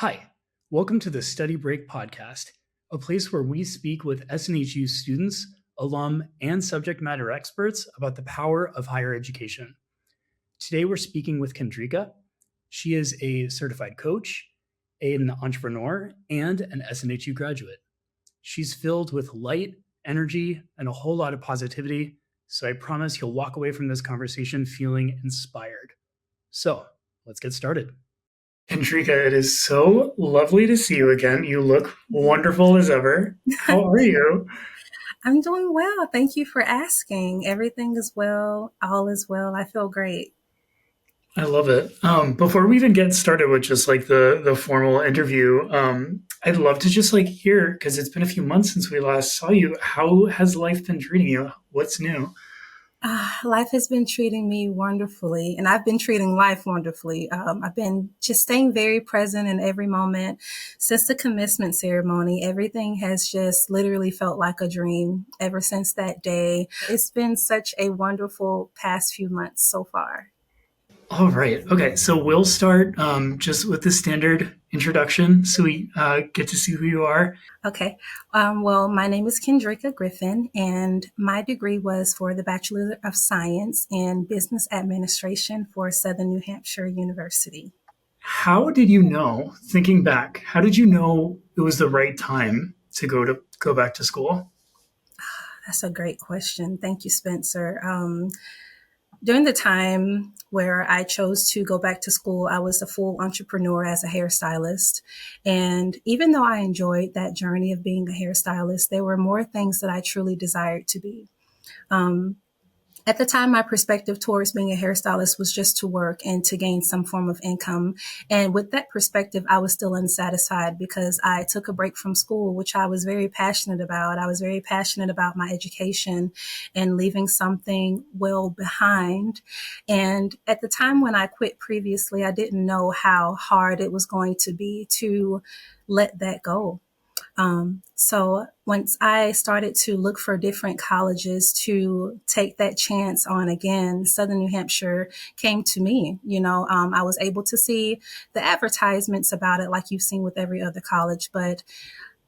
Hi, welcome to the Study Break podcast, a place where we speak with SNHU students, alum, and subject matter experts about the power of higher education. Today we're speaking with Kendreka. She is a certified coach, an entrepreneur, and an SNHU graduate. She's filled with light, energy, and a whole lot of positivity, so I promise you'll walk away from this conversation feeling inspired. So, let's get started. Kendreka, it is so lovely to see you again. You look wonderful as ever. How are you? I'm doing well. Thank you for asking. Everything is well. All is well. I feel great. I love it. Before we even get started with just like the formal interview, I'd love to just like hear, because it's been a few months since we last saw you. How has life been treating you? What's new? Life has been treating me wonderfully, and I've been treating life wonderfully. I've been just staying very present in every moment. Since the commencement ceremony, everything has just literally felt like a dream ever since that day. It's been such a wonderful past few months so far. All right. Okay. So we'll start just with the standard introduction so we get to see who you are. Okay. Well, my name is Kendreka Griffin, and my degree was for the Bachelor of Science in Business Administration for Southern New Hampshire University. How did you know, thinking back, how did you know it was the right time to go back to school? That's a great question. Thank you, Spencer. During the time where I chose to go back to school, I was a full entrepreneur as a hairstylist. And even though I enjoyed that journey of being a hairstylist, there were more things that I truly desired to be. Um, At the time, my perspective towards being a hairstylist was just to work and to gain some form of income. And with that perspective, I was still unsatisfied because I took a break from school, which I was very passionate about. I was very passionate about my education and leaving something well behind. And at the time when I quit previously, I didn't know how hard it was going to be to let that go. So once I started to look for different colleges to take that chance on again, Southern New Hampshire came to me. I was able to see the advertisements about it like you've seen with every other college. But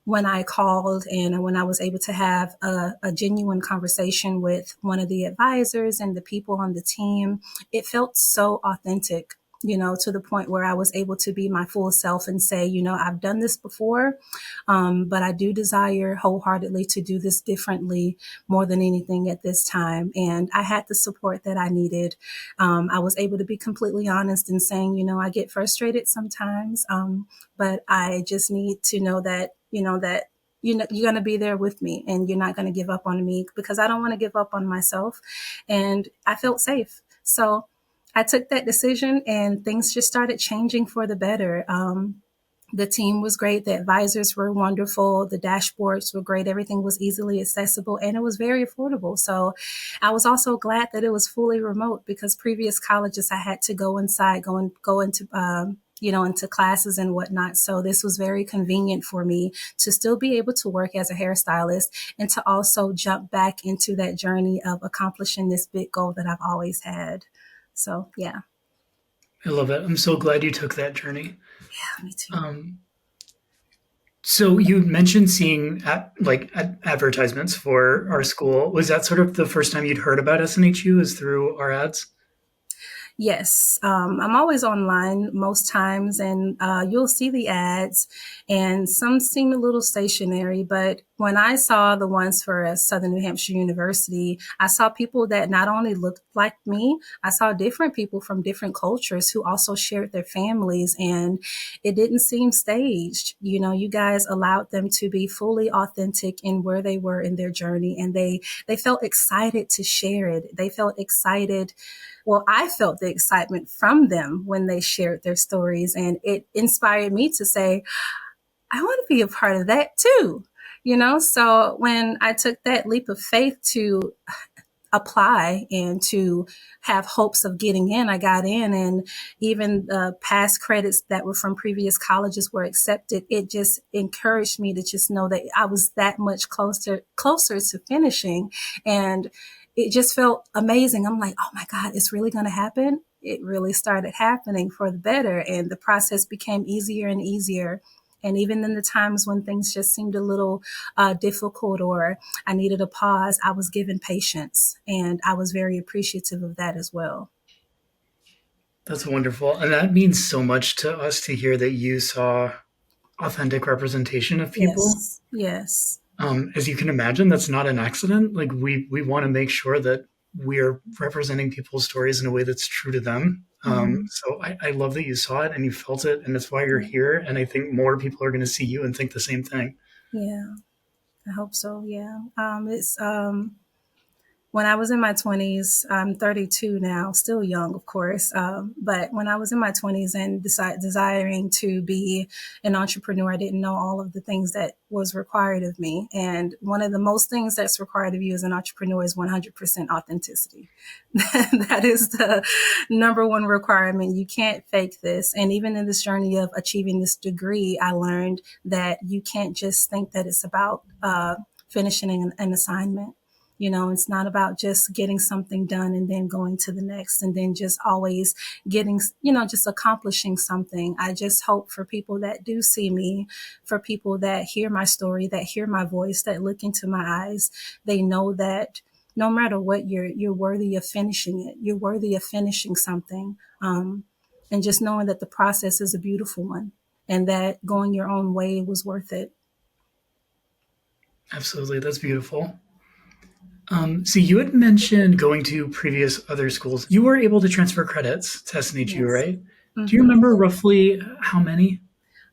when I called and when I was able to have a genuine conversation with one of the advisors and the people on the team, it felt so authentic. To the point where I was able to be my full self and say, I've done this before, but I do desire wholeheartedly to do this differently more than anything at this time. And I had the support that I needed. I was able to be completely honest in saying, I get frustrated sometimes, but I just need to know that, you're going to be there with me and you're not going to give up on me because I don't want to give up on myself. And I felt safe. So I took that decision and things just started changing for the better. The team was great. The advisors were wonderful. The dashboards were great. Everything was easily accessible and it was very affordable. So I was also glad that it was fully remote because previous colleges I had to go inside, go into, into classes and whatnot. So this was very convenient for me to still be able to work as a hairstylist and to also jump back into that journey of accomplishing this big goal that I've always had. So, yeah. I love it. I'm so glad you took that journey. Yeah, me too. So you mentioned seeing advertisements for our school. Was that sort of the first time you'd heard about SNHU is through our ads? Yes, I'm always online most times, and you'll see the ads, and some seem a little stationary. But when I saw the ones for Southern New Hampshire University, I saw people that not only looked like me, I saw different people from different cultures who also shared their families, and it didn't seem staged. You guys allowed them to be fully authentic in where they were in their journey, and they felt excited to share it. They felt excited. Well, I felt the excitement from them when they shared their stories, and it inspired me to say, I want to be a part of that too. So when I took that leap of faith to apply and to have hopes of getting in, I got in, and even the past credits that were from previous colleges were accepted. It just encouraged me to just know that I was that much closer to finishing. And it just felt amazing. I'm like, oh my God, it's really going to happen. it really started happening for the better. And the process became easier and easier. And even in the times when things just seemed a little difficult or I needed a pause, I was given patience. And I was very appreciative of that as well. That's wonderful. And that means so much to us to hear that you saw authentic representation of people. Yes. Yes. As you can imagine, that's not an accident. Like we want to make sure that we're representing people's stories in a way that's true to them. Hmm. So I love that you saw it and you felt it, and that's why you're here. And I think more people are going to see you and think the same thing. Yeah. I hope so. Yeah. It's when I was in my 20s, I'm 32 now, still young, of course. But when I was in my 20s and desiring to be an entrepreneur, I didn't know all of the things that was required of me. And one of the most things that's required of you as an entrepreneur is 100% authenticity. That is the number one requirement. You can't fake this. And even in this journey of achieving this degree, I learned that you can't just think that it's about finishing an assignment. It's not about just getting something done and then going to the next and then just always getting, just accomplishing something. I just hope for people that do see me, for people that hear my story, that hear my voice, that look into my eyes, they know that no matter what, you're worthy of finishing it. You're worthy of finishing something. And just knowing that the process is a beautiful one and that going your own way was worth it. Absolutely, that's beautiful. So you had mentioned going to previous other schools. You were able to transfer credits to SNHU, Yes. right? Do you Mm-hmm. remember roughly how many?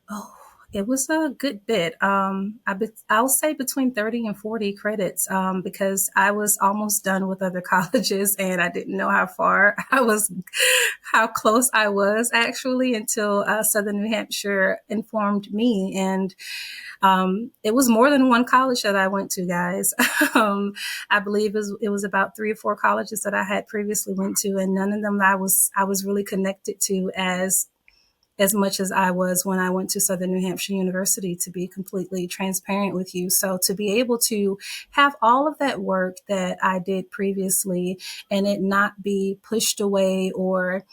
Oh, it was a good bit. I'll say between 30 and 40 credits, because I was almost done with other colleges and I didn't know how close I was actually until Southern New Hampshire informed me. And it was more than one college that I went to, guys. I believe it was about 3 or 4 colleges that I had previously went to, and none of them I was really connected to as much as I was when I went to Southern New Hampshire University, to be completely transparent with you. So to be able to have all of that work that I did previously and it not be pushed away or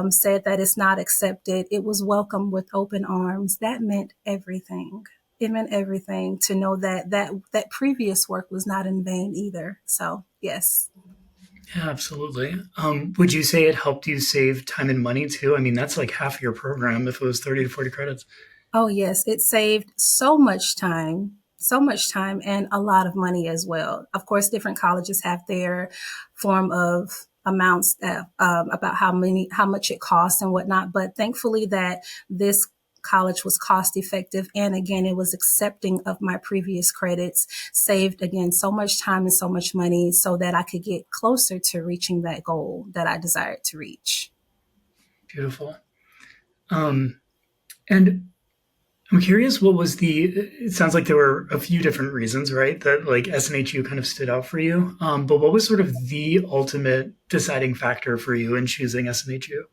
said that it's not accepted, it was welcomed with open arms. That meant everything. It meant everything to know that previous work was not in vain either. So yes. Yeah, absolutely. Would you say it helped you save time and money too? I mean, that's like half your program if it was 30 to 40 credits. Oh, yes. It saved so much time and a lot of money as well. Of course, different colleges have their form of amounts that, about how much it costs and whatnot. But thankfully that this college was cost effective. And again, it was accepting of my previous credits, saved again so much time and so much money so that I could get closer to reaching that goal that I desired to reach. Beautiful. Um, and I'm curious, what was it sounds like there were a few different reasons, right? That like SNHU kind of stood out for you. But what was sort of the ultimate deciding factor for you in choosing SNHU?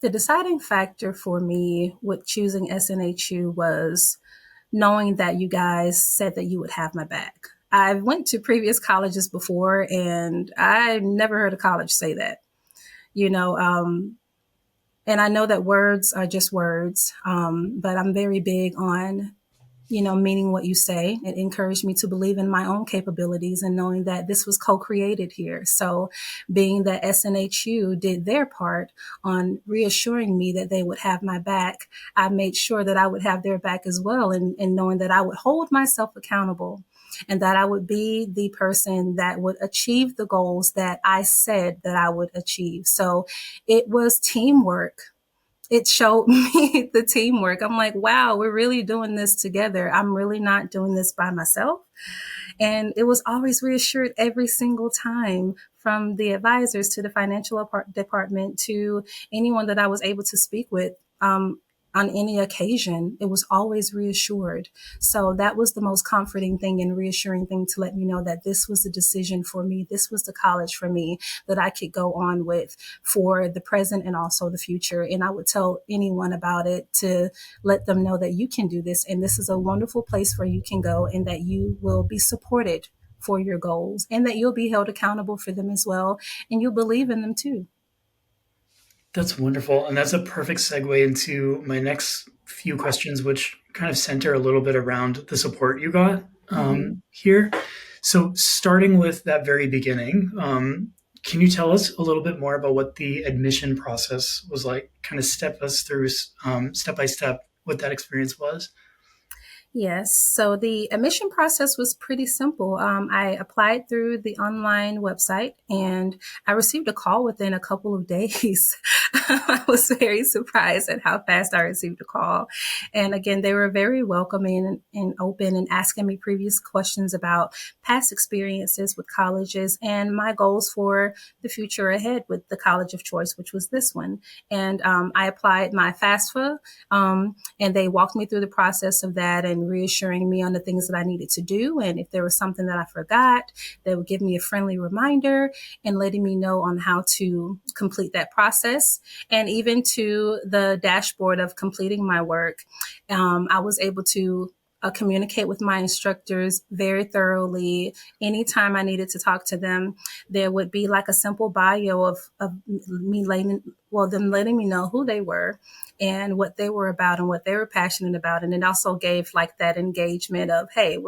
The deciding factor for me with choosing SNHU was knowing that you guys said that you would have my back. I went to previous colleges before and I never heard a college say that, you know, and I know that words are just words, but I'm very big on meaning what you say. It encouraged me to believe in my own capabilities and knowing that this was co-created here. So being that SNHU did their part on reassuring me that they would have my back, I made sure that I would have their back as well. And knowing that I would hold myself accountable and that I would be the person that would achieve the goals that I said that I would achieve. So it was teamwork. It showed me the teamwork. I'm like, wow, we're really doing this together. I'm really not doing this by myself. And it was always reassured every single time, from the advisors to the financial department to anyone that I was able to speak with. On any occasion, it was always reassured. So that was the most comforting thing and reassuring thing, to let me know that this was the decision for me. This was the college for me that I could go on with for the present and also the future. And I would tell anyone about it to let them know that you can do this. And this is a wonderful place where you can go and that you will be supported for your goals and that you'll be held accountable for them as well. And you'll believe in them too. That's wonderful. And that's a perfect segue into my next few questions, which kind of center a little bit around the support you got Mhm. here. So, starting with that very beginning, can you tell us a little bit more about what the admission process was like? Kind of step us through step by step what that experience was. Yes. So the admission process was pretty simple. I applied through the online website and I received a call within a couple of days. I was very surprised at how fast I received a call. And again, they were very welcoming and open and asking me previous questions about past experiences with colleges and my goals for the future ahead with the college of choice, which was this one. And I applied my FAFSA. And they walked me through the process of that and reassuring me on the things that I needed to do. And if there was something that I forgot, they would give me a friendly reminder and letting me know on how to complete that process. And even to the dashboard of completing my work, I was able to communicate with my instructors very thoroughly. Anytime I needed to talk to them, there would be like a simple bio of me them letting me know who they were and what they were about and what they were passionate about. And it also gave like that engagement of, hey,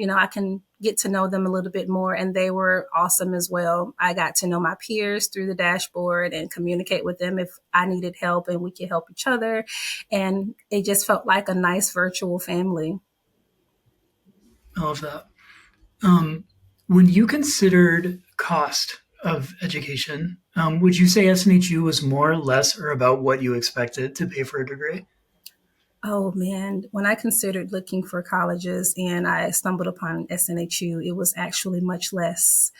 I can get to know them a little bit more. And they were awesome as well. I got to know my peers through the dashboard and communicate with them if I needed help and we could help each other. And it just felt like a nice virtual family. I love that. Um, when you considered cost of education, would you say SNHU was more or less or about what you expected to pay for a degree? Oh man, when I considered looking for colleges and I stumbled upon SNHU, it was actually much less.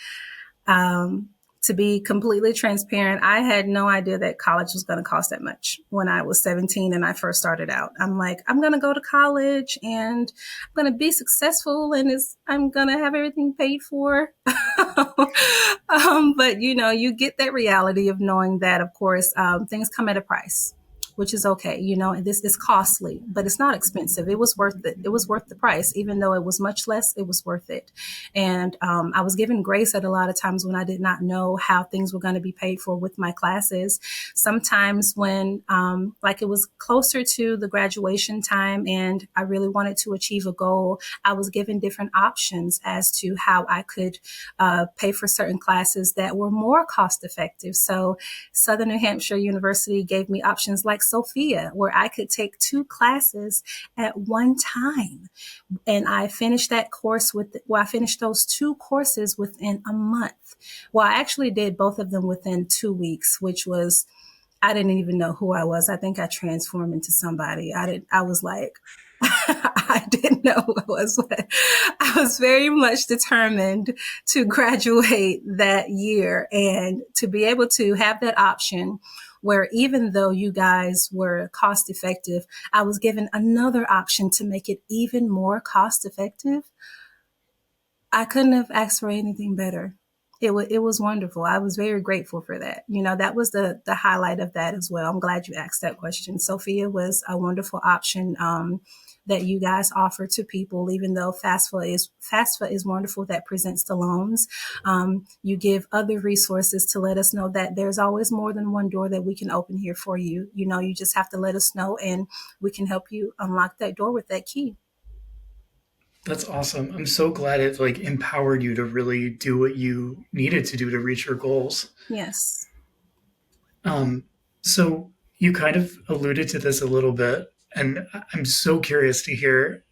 Um, to be completely transparent, I had no idea that college was going to cost that much when I was 17 and I first started out. I'm like, I'm going to go to college and I'm going to be successful and I'm going to have everything paid for. But you get that reality of knowing that, of course, things come at a price, which is okay. And this is costly, but it's not expensive. It was worth it. It was worth the price, even though it was much less. It was worth it. And I was given grace at a lot of times when I did not know how things were going to be paid for with my classes. Sometimes when like it was closer to the graduation time and I really wanted to achieve a goal, I was given different options as to how I could pay for certain classes that were more cost effective. So Southern New Hampshire University gave me options like Sophia, where I could take 2 classes at one time. And I finished I finished those 2 courses within a month. Well, I actually did both of them within 2 weeks, which was, I didn't even know who I was. I think I transformed into somebody. I was like, I didn't know who I was. I was very much determined to graduate that year and to be able to have that option where even though you guys were cost effective, I was given another option to make it even more cost effective. I couldn't have asked for anything better. It was wonderful. I was very grateful for that. That was the highlight of that as well. I'm glad you asked that question. Sophia was a wonderful option that you guys offer to people, even though FAFSA is wonderful that presents the loans. You give other resources to let us know that there's always more than one door that we can open here for you. You just have to let us know and we can help you unlock that door with that key. That's awesome. I'm so glad it like empowered you to really do what you needed to do to reach your goals. Yes. Um, so you kind of alluded to this a little bit, and I'm so curious to hear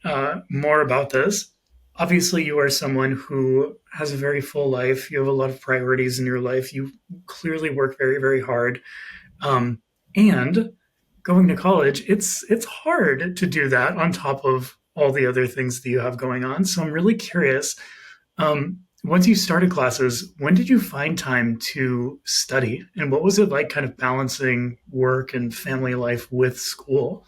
more about this. Obviously, you are someone who has a very full life. You have a lot of priorities in your life. You clearly work very, very hard. And going to college, it's hard to do that on top of all the other things that you have going on. So I'm really curious. Once you started classes, when did you find time to study, and what was it like, kind of balancing work and family life with school?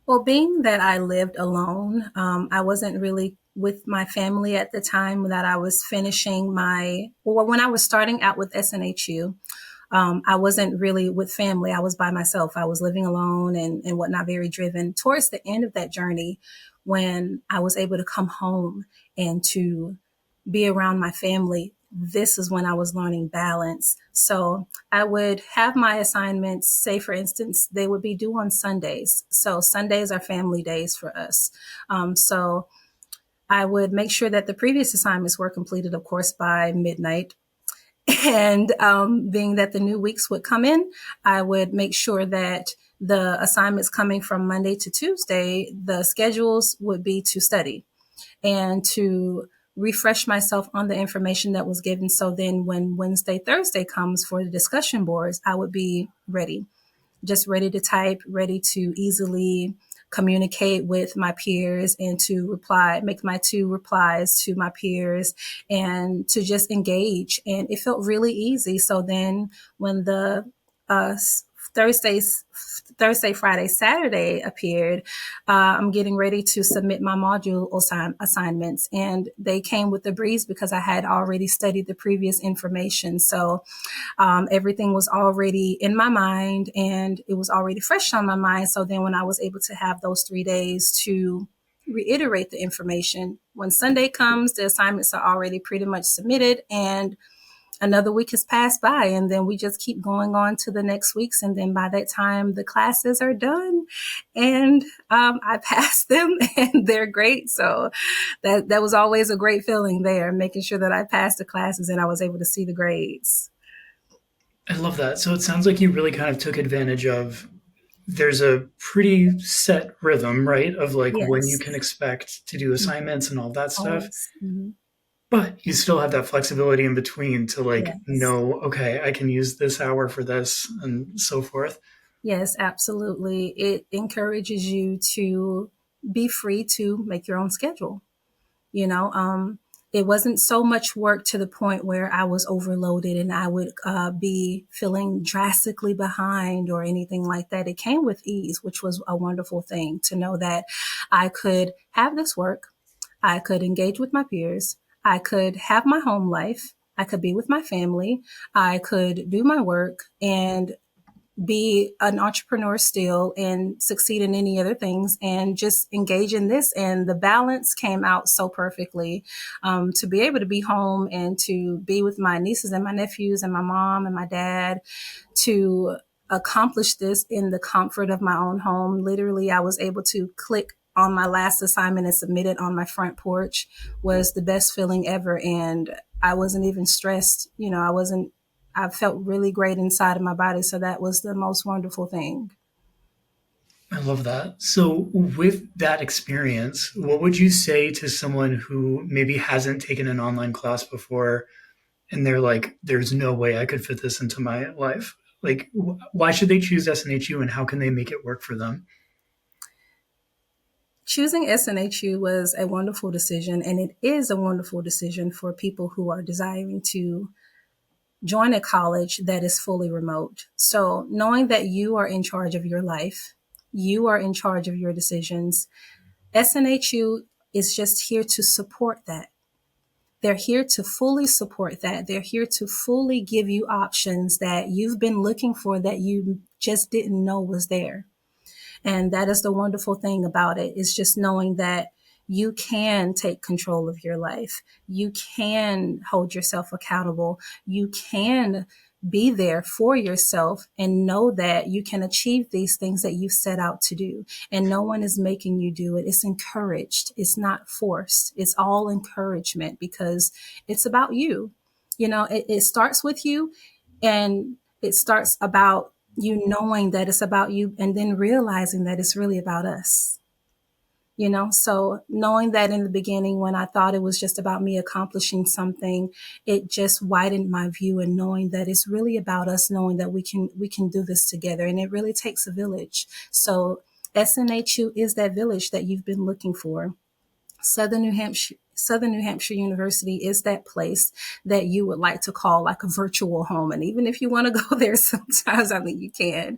Well, being that I lived alone, I wasn't really with my family at the time that I was finishing when I was starting out with SNHU. I wasn't really with family. I was by myself. I was living alone and whatnot, very driven. Towards the end of that journey, when I was able to come home and to be around my family, this is when I was learning balance. So I would have my assignments, say, for instance, they would be due on Sundays. So Sundays are family days for us. So I would make sure that the previous assignments were completed, of course, by midnight. And being that the new weeks would come in, I would make sure that the assignments coming from Monday to Tuesday, the schedules would be to study and to refresh myself on the information that was given. So then when Wednesday, Thursday comes for the discussion boards, I would be ready, just ready to type, ready to easily communicate with my peers and to reply, make my 2 replies to my peers and to just engage. And it felt really easy. So then when the uh, Thursdays, Thursday, Friday, Saturday appeared, I'm getting ready to submit my module assignments. And they came with a breeze because I had already studied the previous information. So everything was already in my mind and it was already fresh on my mind. So then when I was able to have those 3 days to reiterate the information, when Sunday comes, the assignments are already pretty much submitted and another week has passed by, and then we just keep going on to the next weeks. And then by that time, the classes are done and I passed them and they're great. So that was always a great feeling there, making sure that I passed the classes and I was able to see the grades. I love that. So it sounds like you really kind of took advantage of there's a pretty set rhythm, right? Of like when you Yes. can expect to do Mhm. assignments and all that stuff. Always. Mm-hmm. But you still have that flexibility in between to like Yes. know, okay, I can use this hour for this and so forth. Yes, absolutely. It encourages you to be free to make your own schedule. You know, it wasn't so much work to the point where I was overloaded and I would be feeling drastically behind or anything like that. It came with ease, which was a wonderful thing to know that I could have this work. I could engage with my peers. I could have my home life. I could be with my family. I could do my work and be an entrepreneur still and succeed in any other things and just engage in this. And the balance came out so perfectly to be able to be home and to be with my nieces and my nephews and my mom and my dad to accomplish this in the comfort of my own home. Literally, I was able to click on my last assignment and submit it on my front porch was the best feeling ever. And I wasn't even stressed. You know, I felt really great inside of my body. So that was the most wonderful thing. I love that. So, with that experience, what would you say to someone who maybe hasn't taken an online class before and they're like, there's no way I could fit this into my life? Like, why should they choose SNHU and how can they make it work for them? Choosing SNHU was a wonderful decision, and it is a wonderful decision for people who are desiring to join a college that is fully remote. So, knowing that you are in charge of your life, you are in charge of your decisions, SNHU is just here to support that. They're here to fully support that. They're here to fully give you options that you've been looking for that you just didn't know was there. And that is the wonderful thing about it, is just knowing that you can take control of your life. You can hold yourself accountable. You can be there for yourself and know that you can achieve these things that you set out to do. And no one is making you do it. It's encouraged. It's not forced. It's all encouragement because it's about you. You know, it starts with you and it starts about you knowing that it's about you and then realizing that it's really about us. You know, so knowing that in the beginning when I thought it was just about me accomplishing something, it just widened my view and knowing that it's really about us, knowing that we can do this together. And it really takes a village. So SNHU is that village that you've been looking for. Southern New Hampshire University is that place that you would like to call like a virtual home. And even if you want to go there sometimes, I think you can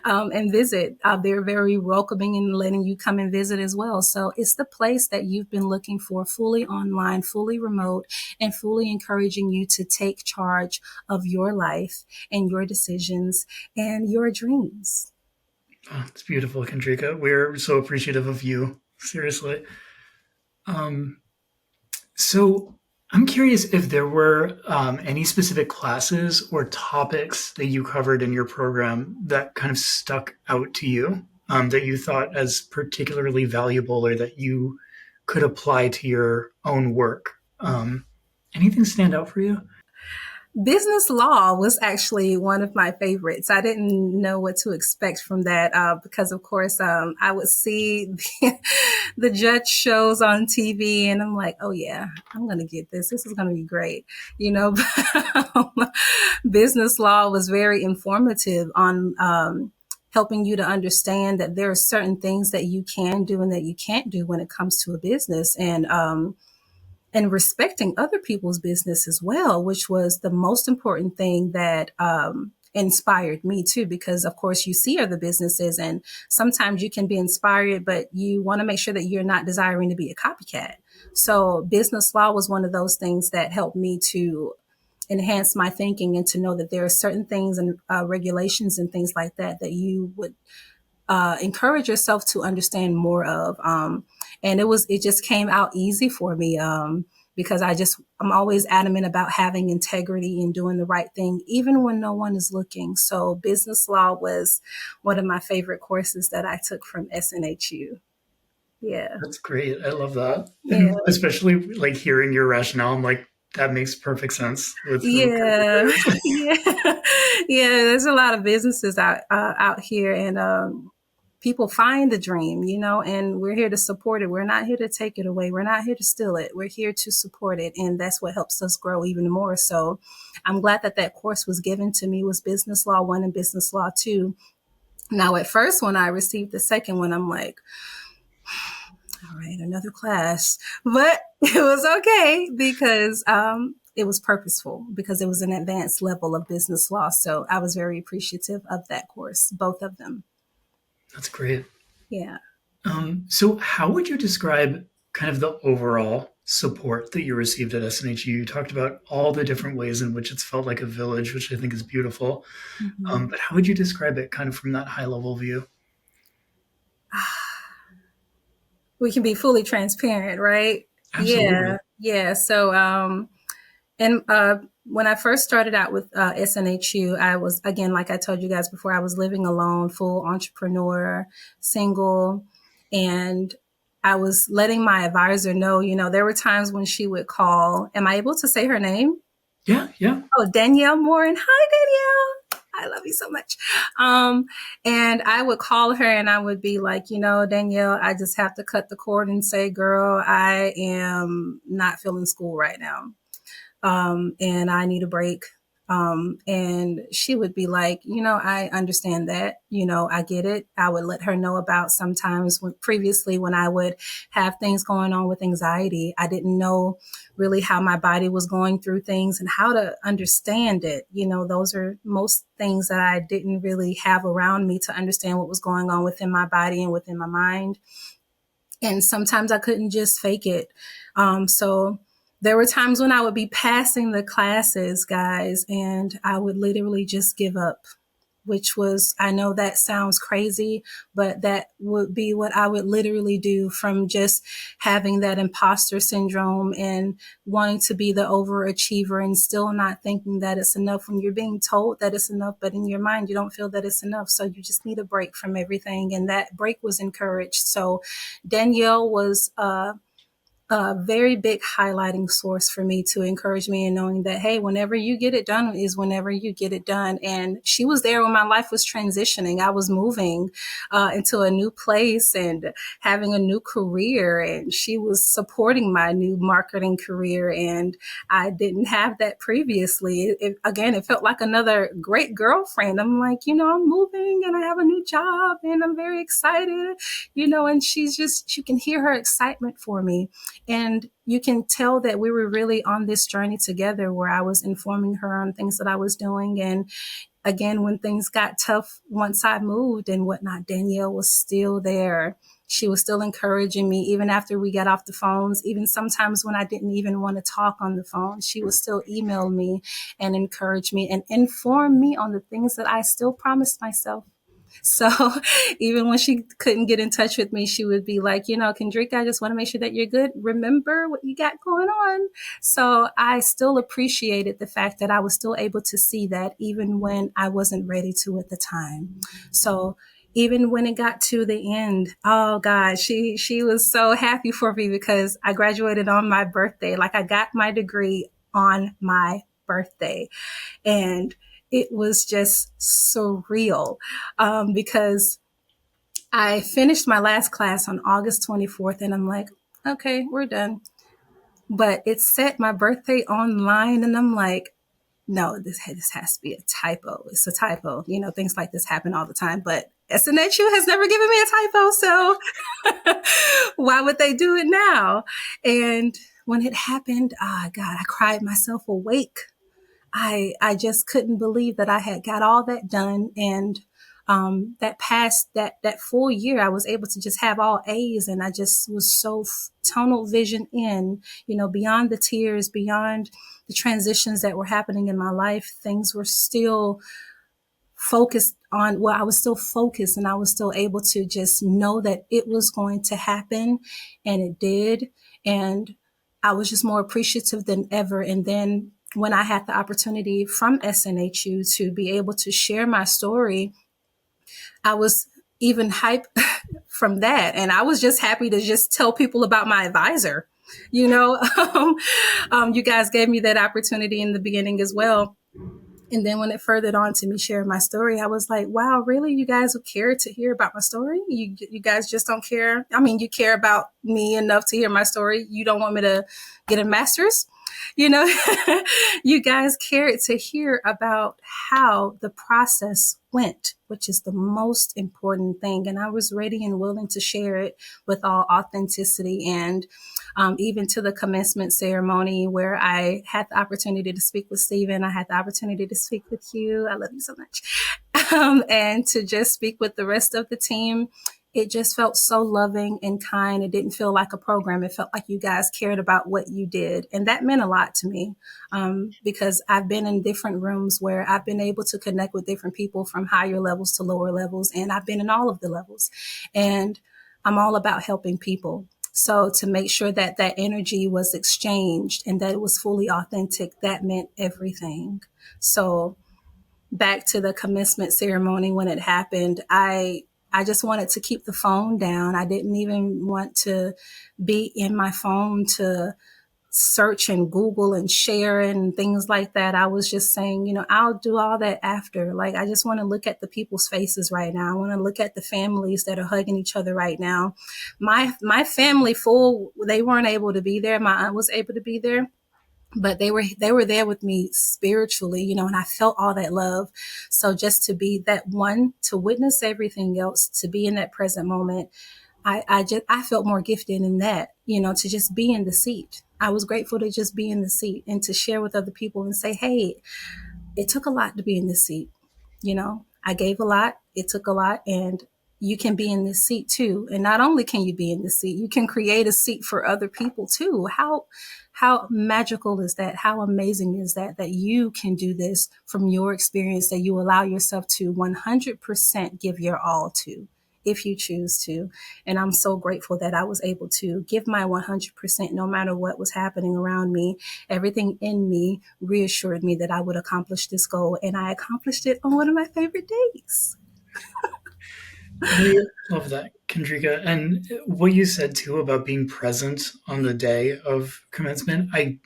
and visit. They're very welcoming and letting you come and visit as well. So it's the place that you've been looking for, fully online, fully remote, and fully encouraging you to take charge of your life and your decisions and your dreams. Oh, it's beautiful, Kendreka. We're so appreciative of you. Seriously. Um, so I'm curious if there were any specific classes or topics that you covered in your program that kind of stuck out to you, that you thought as particularly valuable or that you could apply to your own work. Anything stand out for you? Business law was actually one of my favorites. I didn't know what to expect from that because, of course, I would see the judge shows on TV, and I'm like, oh, yeah, I'm going to get this. This is going to be great. You know, business law was very informative on helping you to understand that there are certain things that you can do and that you can't do when it comes to a business. And respecting other people's business as well, which was the most important thing that inspired me too, because of course you see other businesses and sometimes you can be inspired, but you want to make sure that you're not desiring to be a copycat. So business law was one of those things that helped me to enhance my thinking and to know that there are certain things and regulations and things like that that you would encourage yourself to understand more of. And it just came out easy for me because I'm always adamant about having integrity and doing the right thing, even when no one is looking. So business law was one of my favorite courses that I took from SNHU. Yeah. That's great. I love that. Yeah. And especially like hearing your rationale, I'm like, that makes perfect sense with who Yeah. Kendreka is. Yeah. Yeah. There's a lot of businesses out here and, people find the dream, and we're here to support it. We're not here to take it away. We're not here to steal it. We're here to support it. And that's what helps us grow even more. So I'm glad that that course was given to me was Business Law 1 and Business Law 2. Now, at first, when I received the second one, I'm like, all right, another class. But it was okay because it was purposeful because it was an advanced level of business law. So I was very appreciative of that course, both of them. That's great. Yeah. So, how would you describe kind of the overall support that you received at SNHU? You talked about all the different ways in which it's felt like a village, which I think is beautiful. Mm-hmm. But how would you describe it kind of from that high level view? We can be fully transparent, right? Yeah. Absolutely. Yeah. So, and when I first started out with SNHU, I was, again, like I told you guys before, I was living alone, full entrepreneur, single, and I was letting my advisor know, there were times when she would call. Am I able to say her name? Yeah, yeah. Oh, Danielle Moore. Hi, Danielle. I love you so much. And I would call her and I would be like, Danielle, I just have to cut the cord and say, girl, I am not feeling school right now. And I need a break. And she would be like, I understand that, I get it. I would let her know about sometimes previously when I would have things going on with anxiety, I didn't know really how my body was going through things and how to understand it. Those are most things that I didn't really have around me to understand what was going on within my body and within my mind. And sometimes I couldn't just fake it. So there were times when I would be passing the classes, guys, and I would literally just give up, which was, I know that sounds crazy, but that would be what I would literally do from just having that imposter syndrome and wanting to be the overachiever and still not thinking that it's enough when you're being told that it's enough, but in your mind, you don't feel that it's enough. So you just need a break from everything. And that break was encouraged. So Danielle was, a very big highlighting source for me to encourage me in knowing that, hey, whenever you get it done is whenever you get it done. And she was there when my life was transitioning. I was moving into a new place and having a new career. And she was supporting my new marketing career. And I didn't have that previously. It felt like another great girlfriend. I'm like, I'm moving and I have a new job and I'm very excited, and you can hear her excitement for me. And you can tell that we were really on this journey together where I was informing her on things that I was doing. And again, when things got tough, once I moved and whatnot, Danielle was still there. She was still encouraging me, even after we got off the phones, even sometimes when I didn't even want to talk on the phone, she would still email me and encourage me and inform me on the things that I still promised myself. So even when she couldn't get in touch with me, she would be like, Kendreka, I just want to make sure that you're good. Remember what you got going on. So I still appreciated the fact that I was still able to see that even when I wasn't ready to at the time. So even when it got to the end, oh God, she was so happy for me because I graduated on my birthday. Like I got my degree on my birthday. And it was just surreal because I finished my last class on August 24th, and I'm like, okay, we're done. But it said my birthday online, and I'm like, no, this has to be a typo. It's a typo. Things like this happen all the time. But SNHU has never given me a typo, so why would they do it now? And when it happened, God, I cried myself awake. I just couldn't believe that I had got all that done. And that full year, I was able to just have all A's, and I just was so tunnel vision in, beyond the tears, beyond the transitions that were happening in my life. Things were still focused on, well, I was still focused, and I was still able to just know that it was going to happen, and it did. And I was just more appreciative than ever. And then when I had the opportunity from SNHU to be able to share my story, I was even hyped from that. And I was just happy to just tell people about my advisor. You guys gave me that opportunity in the beginning as well. And then when it furthered on to me sharing my story, I was like, wow, really? You guys would care to hear about my story? You guys just don't care. I mean, you care about me enough to hear my story. You don't want me to get a master's? You guys cared to hear about how the process went, which is the most important thing. And I was ready and willing to share it with all authenticity. And even to the commencement ceremony where I had the opportunity to speak with Stephen, I had the opportunity to speak with you. I love you so much. And to just speak with the rest of the team. It just felt so loving and kind. It didn't feel like a program. It felt like you guys cared about what you did. And that meant a lot to me because I've been in different rooms where I've been able to connect with different people from higher levels to lower levels. And I've been in all of the levels. And I'm all about helping people. So to make sure that that energy was exchanged and that it was fully authentic, that meant everything. So back to the commencement ceremony when it happened, I just wanted to keep the phone down. I didn't even want to be in my phone to search and Google and share and things like that. I was just saying, I'll do all that after. Like, I just want to look at the people's faces right now. I want to look at the families that are hugging each other right now. My family they weren't able to be there. My aunt was able to be there, but they were there with me spiritually, and I felt all that love. So just to be that one, to witness everything else, to be in that present moment, I felt more gifted in that, to just be in the seat. I was grateful to just be in the seat and to share with other people and say, hey, it took a lot to be in this seat. I gave a lot, it took a lot, and you can be in this seat too. And not only can you be in the seat, you can create a seat for other people too. How magical is that? How amazing is that you can do this from your experience, that you allow yourself to 100% give your all to, if you choose to. And I'm so grateful that I was able to give my 100% no matter what was happening around me. Everything in me reassured me that I would accomplish this goal. And I accomplished it on one of my favorite days. I love that, Kendreka. And what you said too about being present on the day of commencement, I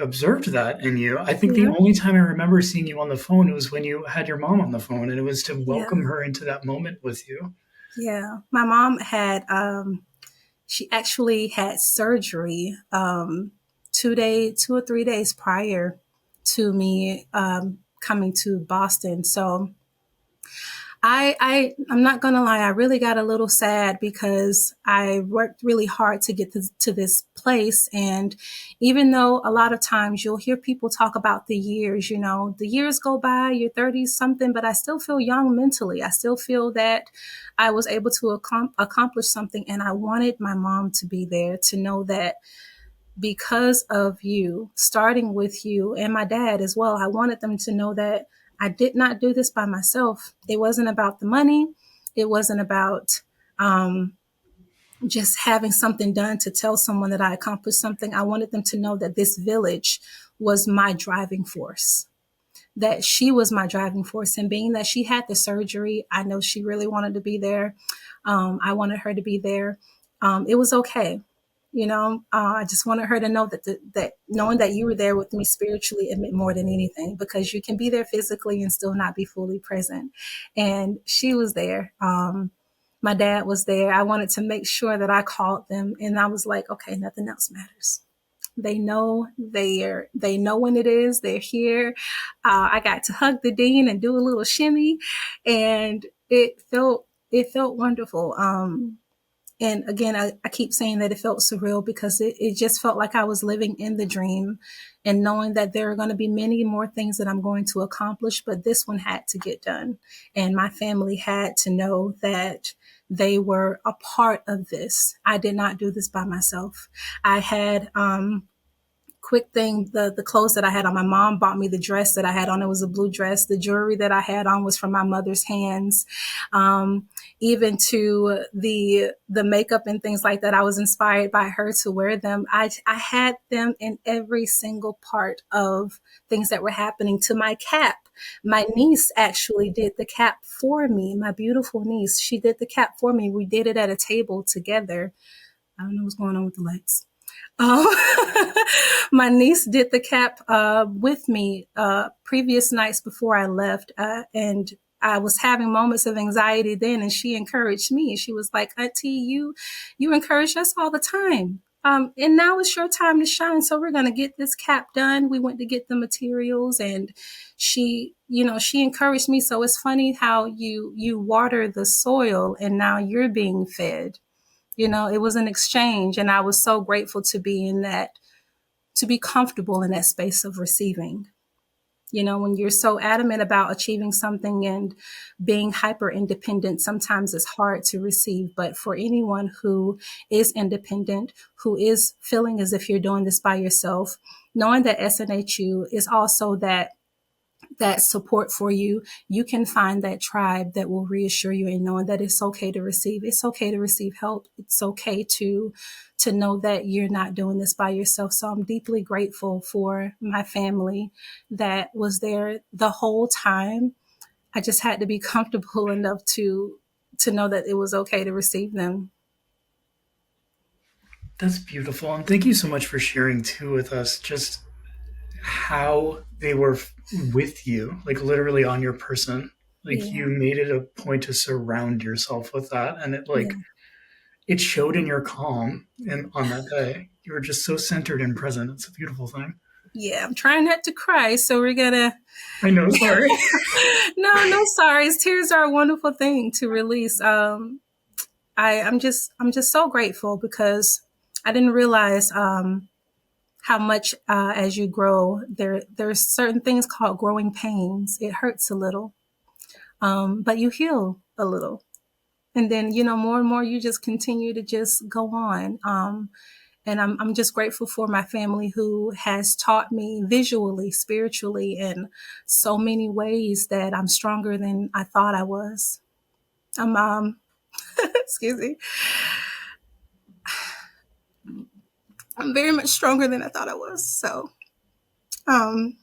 observed that in you. I think the Yeah. only time I remember seeing you on the phone was when you had your mom on the phone, and it was to Yeah. welcome her into that moment with you. Yeah. My mom had, she actually had surgery 2 or 3 days prior to me coming to Boston. So I'm not gonna lie, I really got a little sad because I worked really hard to get to this place. And even though a lot of times you'll hear people talk about the years, the years go by, you're 30 something, but I still feel young mentally. I still feel that I was able to accomplish something. And I wanted my mom to be there to know that because of you, starting with you and my dad as well, I wanted them to know that I did not do this by myself. It wasn't about the money. It wasn't about just having something done to tell someone that I accomplished something. I wanted them to know that this village was my driving force, that she was my driving force. And being that she had the surgery, I know she really wanted to be there. I wanted her to be there. It was okay. I just wanted her to know that knowing that you were there with me spiritually, it meant more than anything, because you can be there physically and still not be fully present. And she was there. My dad was there. I wanted to make sure that I called them, and I was like, okay, nothing else matters. They know they know when it is. They're here. I got to hug the dean and do a little shimmy, and it felt wonderful. And again, I keep saying that it felt surreal because it just felt like I was living in the dream, and knowing that there are going to be many more things that I'm going to accomplish, but this one had to get done. And my family had to know that they were a part of this. I did not do this by myself. I had, quick thing, the clothes that I had on, my mom bought me the dress that I had on. It was a blue dress. The jewelry that I had on was from my mother's hands. Even to the makeup and things like that, I was inspired by her to wear them. I had them in every single part of things that were happening. To my cap, my niece actually did the cap for me. My beautiful niece, she did the cap for me. We did it at a table together. I don't know what's going on with the lights. My niece did the cap with me previous nights before I left, and I was having moments of anxiety then, and she encouraged me. She was like, "Auntie, you encourage us all the time, and now it's your time to shine. So we're gonna get this cap done." We went to get the materials, and she encouraged me. So it's funny how you water the soil, and now you're being fed. It was an exchange, and I was so grateful to be comfortable in that space of receiving. When you're so adamant about achieving something and being hyper independent, sometimes it's hard to receive. But for anyone who is independent, who is feeling as if you're doing this by yourself, knowing that SNHU is also that support for you, you can find that tribe that will reassure you, and knowing that it's okay to receive. It's okay to receive help. It's okay to know that you're not doing this by yourself. So I'm deeply grateful for my family that was there the whole time. I just had to be comfortable enough to know that it was okay to receive them. That's beautiful. And thank you so much for sharing too with us just how they were with you, like literally on your person. Like Yeah. you made it a point to surround yourself with that. And it Yeah. like it showed in your calm and on that day. You were just so centered and present. It's a beautiful thing. Yeah. I'm trying not to cry. So we're going to, I know, sorry. no sorries. Tears are a wonderful thing to release. I'm just so grateful because I didn't realize how much as you grow, there's certain things called growing pains. It hurts a little, but you heal a little, and then more and more you just continue to just go on. And I'm just grateful for my family who has taught me visually, spiritually, in so many ways that I'm stronger than I thought I was. I'm excuse me. I'm very much stronger than I thought I was. So um,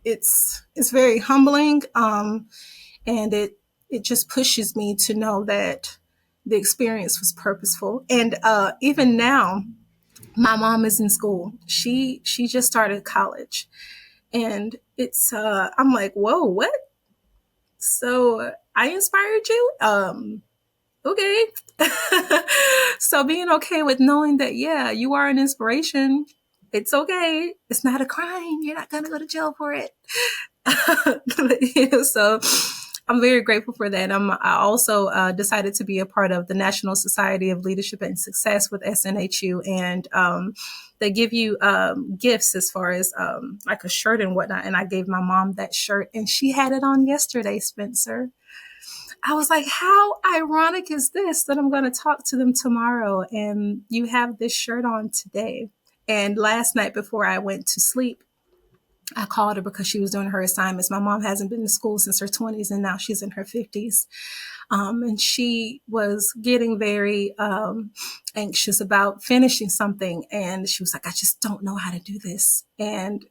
it's very humbling, and it just pushes me to know that the experience was purposeful. And even now, my mom is in school. She just started college, and it's I'm like, whoa, what? So I inspired you? Okay. So being okay with knowing that, yeah, you are an inspiration. It's okay. It's not a crime. You're not going to go to jail for it. So I'm very grateful for that. I also decided to be a part of the National Society of Leadership and Success with SNHU, and they give you gifts as far as like a shirt and whatnot. And I gave my mom that shirt, and she had it on yesterday, Spencer. I was like, how ironic is this that I'm going to talk to them tomorrow, and you have this shirt on today? And last night before I went to sleep, I called her because she was doing her assignments. My mom hasn't been to school since her 20s, and now she's in her 50s. And she was getting very anxious about finishing something. And she was like, I just don't know how to do this. And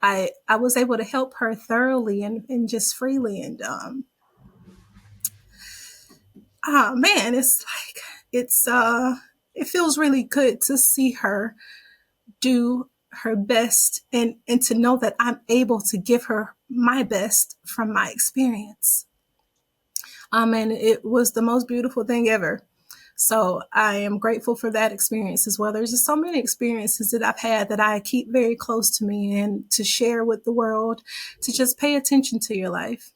I was able to help her thoroughly and just freely. And oh man, it feels really good to see her do her best and to know that I'm able to give her my best from my experience. And it was the most beautiful thing ever. So I am grateful for that experience as well. There's just so many experiences that I've had that I keep very close to me and to share with the world, to just pay attention to your life.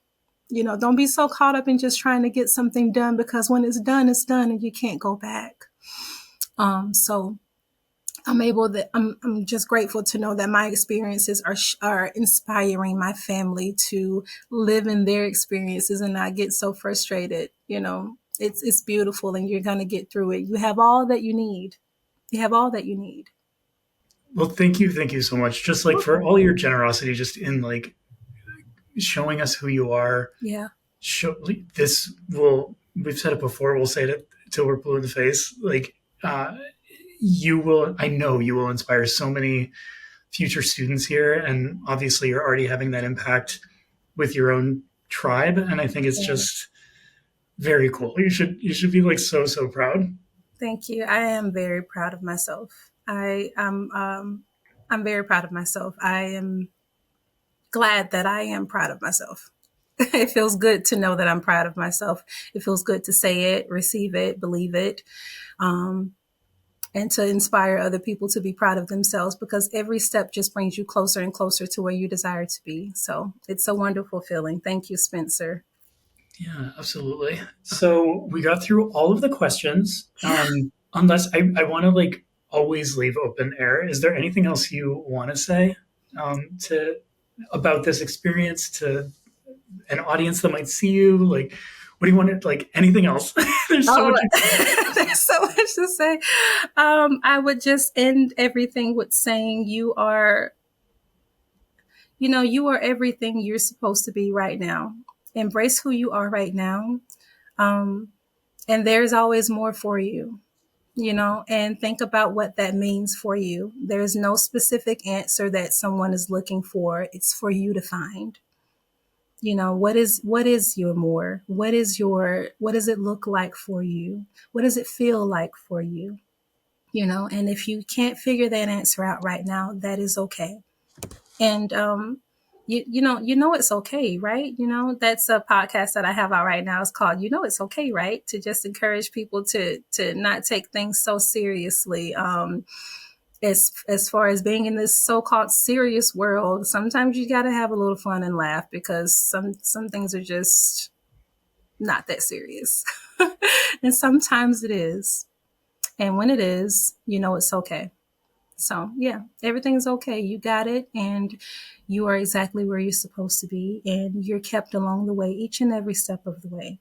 Don't be so caught up in just trying to get something done, because when it's done and you can't go back. So I'm just grateful to know that my experiences are inspiring my family to live in their experiences and not get so frustrated. It's beautiful, and you're going to get through it. You have all that you need. You have all that you need. Well, thank you so much. Just like for all your generosity, just in like showing us who you are. Yeah. This will, we've said it before, we'll say it till we're blue in the face. Like, I know you will inspire so many future students here. And obviously you're already having that impact with your own tribe. And I think it's just very cool. You should be like so proud. Thank you. I am very proud of myself. I'm very proud of myself. I am glad that I am proud of myself. It feels good to know that I'm proud of myself. It feels good to say it, receive it, believe it, and to inspire other people to be proud of themselves, because every step just brings you closer and closer to where you desire to be. So it's a wonderful feeling. Thank you, Spencer. Yeah, absolutely. So we got through all of the questions. Unless I want to like always leave open air. Is there anything else you want to say to about this experience to an audience that might see you? Like, what do you want to like? Anything else? There's so much. There's so much to say. I would just end everything with saying you are everything you're supposed to be right now. Embrace who you are right now. And there's always more for you, and think about what that means for you. There's no specific answer that someone is looking for. It's for you to find. What is your more? What does it look like for you? What does it feel like for you? And if you can't figure that answer out right now, that is okay. And it's okay, right? That's a podcast that I have out right now. It's called It's Okay, right? To just encourage people to not take things so seriously. As far as being in this so-called serious world, sometimes you got to have a little fun and laugh, because some things are just not that serious. And sometimes it is. And when it is, it's okay. So yeah, everything's okay. You got it. And you are exactly where you're supposed to be. And you're kept along the way, each and every step of the way.